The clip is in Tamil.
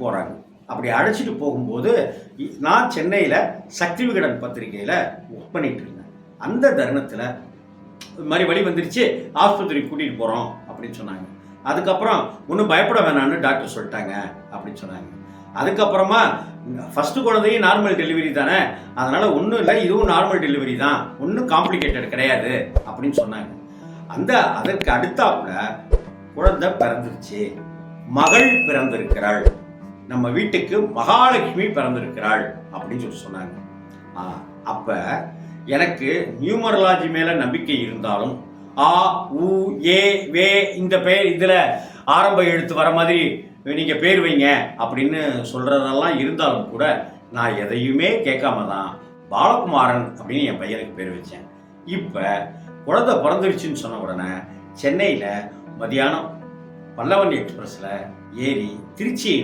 போகிறாங்க. அப்படி அழைச்சிட்டு போகும்போது நான் சென்னையில் சக்தி விகடன் பத்திரிகையில் ஒர்க் பண்ணிட்டு இருந்தேன். அந்த தருணத்தில் இது மாதிரி வழி வந்துருச்சு, ஆஸ்பத்திரிக்கு கூட்டிகிட்டு போகிறோம் அப்படின்னு சொன்னாங்க. அதுக்கப்புறம் ஒன்றும் பயப்பட வேணான்னு டாக்டர் சொல்லிட்டாங்க அப்படின்னு சொன்னாங்க. அதுக்கப்புறமா ஃபஸ்ட்டு குழந்தையும் நார்மல் டெலிவரி தானே, அதனால் ஒன்றும் இல்லை, இதுவும் நார்மல் டெலிவரி தான், ஒன்றும் காம்ப்ளிகேட்டட் கிடையாது அப்படின்னு சொன்னாங்க. அதற்கு அடுத்தாப்புல குழந்தை பிறந்துருச்சு, மகள் பிறந்திருக்கிறாள், நம்ம வீட்டுக்கு மகாலட்சுமி பிறந்திருக்கிறாள் அப்படின்னு சொன்னாங்க. அப்போ எனக்கு நியூமரலாஜி மேலே நம்பிக்கை இருந்தாலும் ஆ உ ஏ வே இந்த பெயர் இதில் ஆரம்ப எழுத்து வர மாதிரி நீங்கள் பேர் வைங்க அப்படின்னு சொல்கிறதெல்லாம் இருந்தாலும் கூட நான் எதையுமே கேட்காம தான் பாலகுமாரன் அப்படின்னு என் பையனுக்கு பேர் வச்சேன். இப்போ குழந்தை பிறந்துருச்சுன்னு சொன்ன உடனே சென்னையில் மதியானம் பல்லவன் எக்ஸ்பிரஸில் ஏறி திருச்சியை